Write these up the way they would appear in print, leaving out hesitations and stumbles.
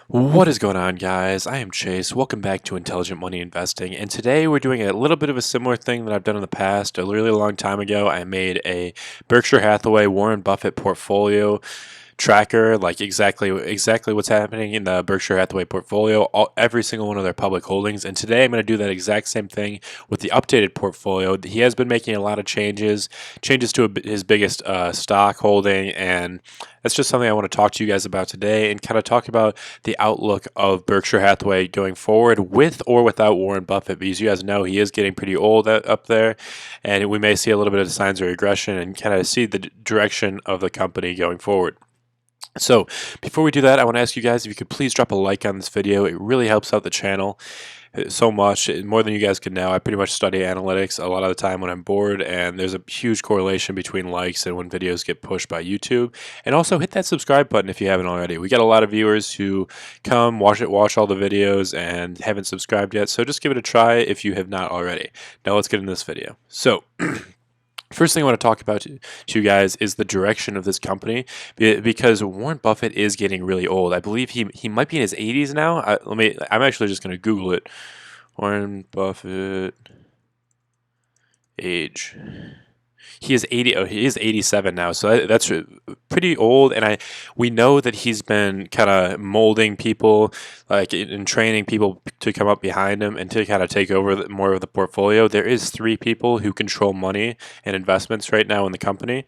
What is going on, guys? I am Chase. Welcome back to Intelligent Money Investing. And today we're doing a little bit of a similar thing that I've done in the past. A really long time ago, I made a Berkshire Hathaway Warren Buffett portfolio tracker, like exactly what's happening in the Berkshire Hathaway portfolio, every single one of their public holdings. And today I'm going to do that exact same thing with the updated portfolio. He has been making a lot of changes to his biggest stock holding, and that's just something I want to talk to you guys about today and kind of talk about the outlook of Berkshire Hathaway going forward with or without Warren Buffett, because you guys know he is getting pretty old up there, and we may see a little bit of signs of regression and kind of see the direction of the company going forward. So before we do that, I want to ask you guys if you could please drop a like on this video. It really helps out the channel so much, more than you guys could know. I pretty much study analytics a lot of the time when I'm bored, and there's a huge correlation between likes and when videos get pushed by YouTube. And also hit that subscribe button if you haven't already. We got a lot of viewers who come, watch all the videos and haven't subscribed yet, so just give it a try if you have not already. Now let's get in this video. So first thing I want to talk about to you guys is the direction of this company, because Warren Buffett is getting really old. I believe he might be in his 80s now. I'm actually just going to Google it. Warren Buffett age. He is 80. Oh, he is 87 now, so that's pretty old. And we know that he's been kind of molding people, like and training people to come up behind him and to kind of take over more of the portfolio. There is 3 people who control money and investments right now in the company.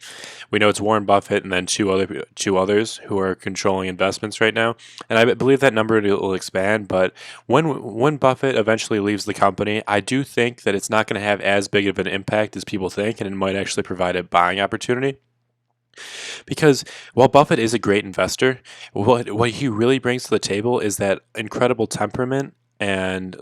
We know it's Warren Buffett and then two others who are controlling investments right now. And I believe that number will expand. But when Buffett eventually leaves the company, I do think that it's not going to have as big of an impact as people think, and it might actually provide a buying opportunity. Because while Buffett is a great investor, what he really brings to the table is that incredible temperament and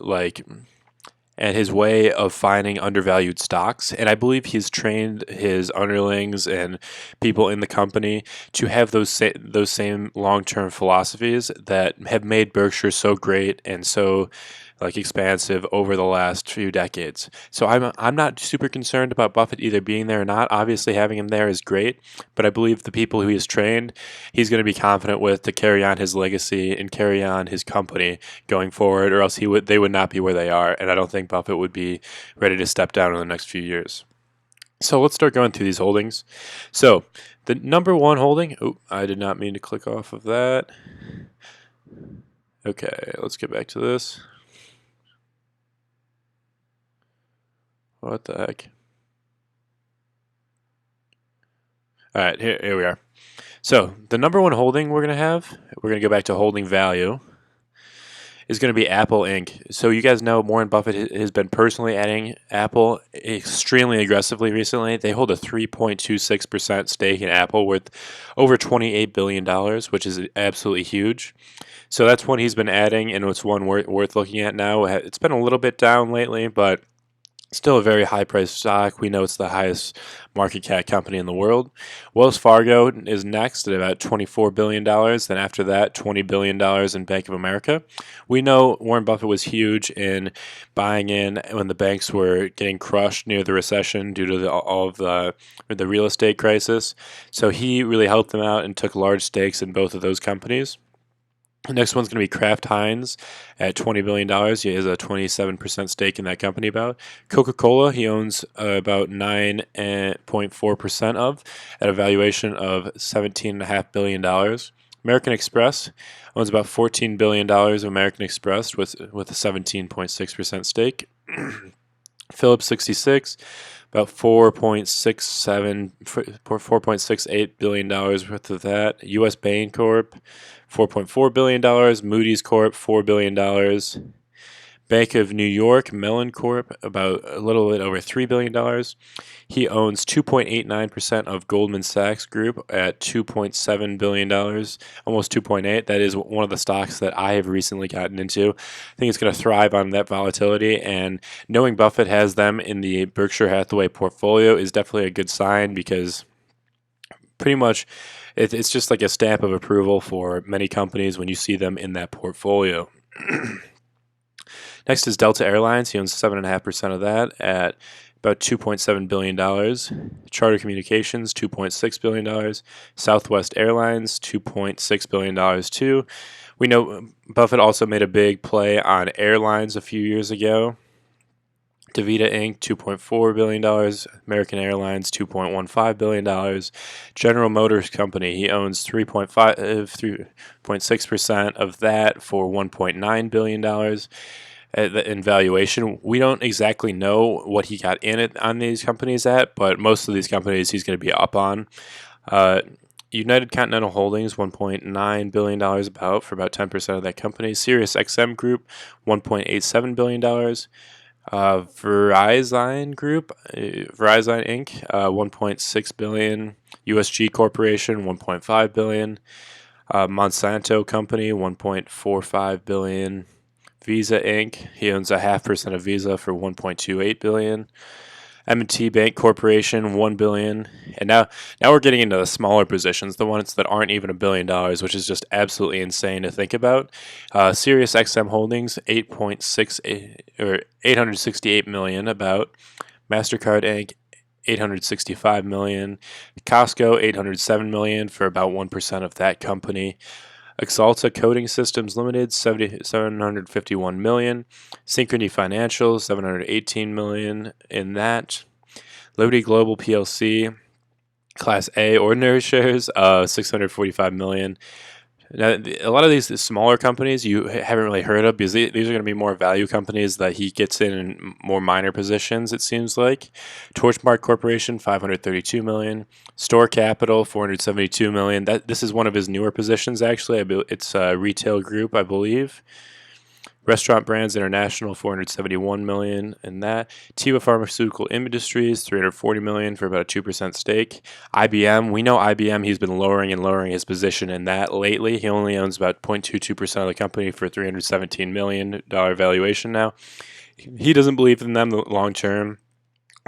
his way of finding undervalued stocks. And I believe he's trained his underlings and people in the company to have those same long-term philosophies that have made Berkshire so great and so expansive over the last few decades. So I'm not super concerned about Buffett either being there or not. Obviously, having him there is great, but I believe the people who he's trained, he's going to be confident with to carry on his legacy and carry on his company going forward, or else they would not be where they are. And I don't think Buffett would be ready to step down in the next few years. So let's start going through these holdings. So the number one holding, I did not mean to click off of that. Okay, let's get back to this. What the heck? All right, here we are. So the number one holding we're going to go back to holding value, is going to be Apple Inc. So you guys know Warren Buffett has been personally adding Apple extremely aggressively recently. They hold a 3.26% stake in Apple worth over $28 billion, which is absolutely huge. So that's one he's been adding, and it's one worth looking at now. It's been a little bit down lately, but still a very high-priced stock. We know it's the highest market cap company in the world. Wells Fargo is next at about $24 billion. Then after that, $20 billion in Bank of America. We know Warren Buffett was huge in buying in when the banks were getting crushed near the recession due to all of the real estate crisis. So he really helped them out and took large stakes in both of those companies. The next one's going to be Kraft Heinz at $20 billion. He has a 27% stake in that company about. Coca-Cola, he owns about 9.4% of at a valuation of $17.5 billion. American Express owns about $14 billion of American Express with a 17.6% stake. Phillips 66, about $4.68 billion worth of that. U.S. Bancorp, $4.4 billion. Moody's Corp, $4 billion. Bank of New York, Mellon Corp, about a little bit over $3 billion. He owns 2.89% of Goldman Sachs Group at $2.7 billion, almost 2.8. That is one of the stocks that I have recently gotten into. I think it's going to thrive on that volatility, and knowing Buffett has them in the Berkshire Hathaway portfolio is definitely a good sign, because pretty much it's just like a stamp of approval for many companies when you see them in that portfolio. Next is Delta Airlines. He owns 7.5% of that at about $2.7 billion. Charter Communications, $2.6 billion. Southwest Airlines, $2.6 billion too. We know Buffett also made a big play on airlines a few years ago. DaVita Inc., $2.4 billion. American Airlines, $2.15 billion. General Motors Company, he owns 3.6% of that for $1.9 billion in valuation. We don't exactly know what he got in it on these companies at, but most of these companies he's going to be up on. United Continental Holdings, $1.9 billion for about 10% of that company. Sirius XM Group, $1.87 billion. Verizon Group, Verizon Inc., 1.6 billion. USG Corporation, 1.5 billion. Monsanto Company, 1.45 billion. Visa Inc., he owns 0.5% of Visa for 1.28 billion. M&T Bank Corporation, $1 billion. And now we're getting into the smaller positions, the ones that aren't even $1 billion, which is just absolutely insane to think about. Sirius XM Holdings, 868 million about. MasterCard Inc., 865 million. Costco, 807 million for about 1% of that company. Axalta Coating Systems Limited, 751 million. Synchrony Financial, 718 million in that. Liberty Global PLC, Class A ordinary shares, 645 million. Now, a lot of these smaller companies you haven't really heard of because these are going to be more value companies that he gets in more minor positions, it seems like. Torchmark Corporation, 532 million. Store Capital, 472 million. This is one of his newer positions, actually. It's a retail group, I believe. Restaurant Brands International, 471 million in that. Teva Pharmaceutical Industries, 340 million for about a 2% stake. IBM, we know IBM, he's been lowering his position in that lately. He only owns about 0.22% of the company for $317 million valuation now. He doesn't believe in them long term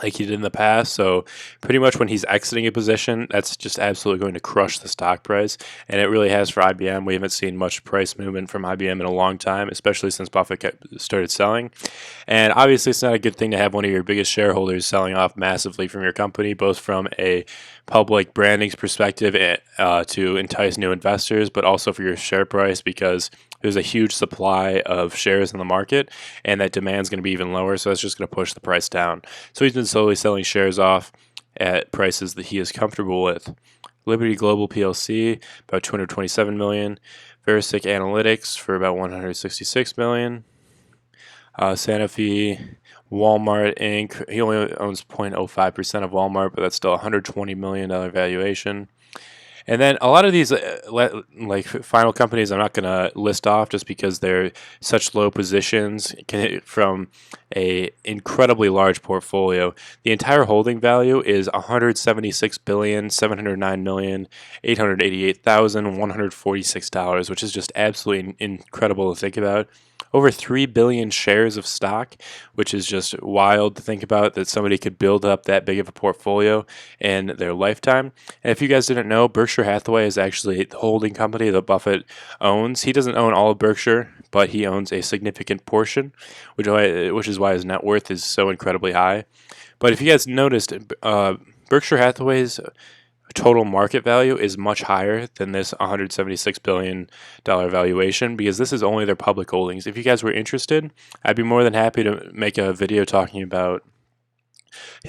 like he did in the past. So pretty much when he's exiting a position, that's just absolutely going to crush the stock price. And it really has for IBM. We haven't seen much price movement from IBM in a long time, especially since Buffett started selling. And obviously, it's not a good thing to have one of your biggest shareholders selling off massively from your company, both from a public branding perspective to entice new investors, but also for your share price, because there's a huge supply of shares in the market and that demand is going to be even lower. So that's just going to push the price down. So he's been slowly selling shares off at prices that he is comfortable with. Liberty Global PLC, about 227 million. Veristic Analytics for about 166 million. Santa Fe, Walmart Inc., he only owns 0.05% of Walmart, but that's still a $120 million valuation. And then a lot of these like final companies I'm not going to list off just because they're such low positions from a incredibly large portfolio. The entire holding value is $176,709,888,146, which is just absolutely incredible to think about. Over 3 billion shares of stock, which is just wild to think about that somebody could build up that big of a portfolio in their lifetime. And if you guys didn't know, Berkshire Hathaway is actually the holding company that Buffett owns. He doesn't own all of Berkshire, but he owns a significant portion, which is why his net worth is so incredibly high. But if you guys noticed, Berkshire Hathaway's total market value is much higher than this $176 billion valuation because this is only their public holdings. If you guys were interested, I'd be more than happy to make a video talking about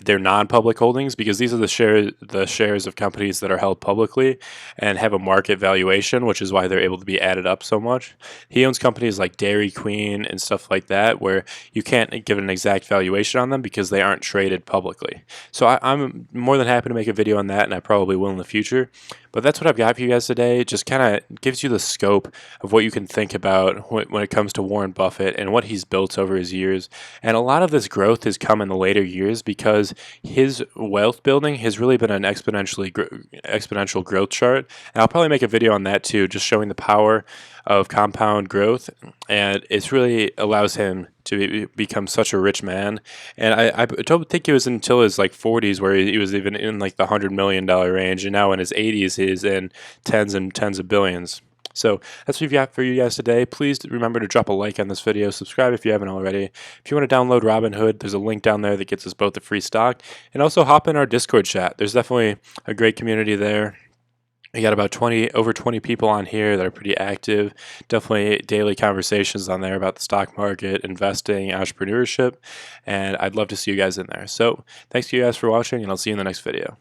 their non-public holdings, because these are the shares of companies that are held publicly and have a market valuation, which is why they're able to be added up so much. He owns companies like Dairy Queen and stuff like that, where you can't give an exact valuation on them because they aren't traded publicly. So I'm more than happy to make a video on that, and I probably will in the future. But that's what I've got for you guys today. Just kind of gives you the scope of what you can think about when it comes to Warren Buffett and what he's built over his years. And a lot of this growth has come in the later years because his wealth building has really been an exponential growth chart. And I'll probably make a video on that too, just showing the power of compound growth. And it really allows him to become such a rich man. And I don't think it was until his like 40s where he was even in like the $100 million range. And now in his 80s, he's in tens and tens of billions. So that's what we've got for you guys today. Please remember to drop a like on this video. Subscribe if you haven't already. If you want to download Robinhood, there's a link down there that gets us both a free stock. And also hop in our Discord chat. There's definitely a great community there. We got about over 20 people on here that are pretty active. Definitely daily conversations on there about the stock market, investing, entrepreneurship, and I'd love to see you guys in there. So thanks to you guys for watching, and I'll see you in the next video.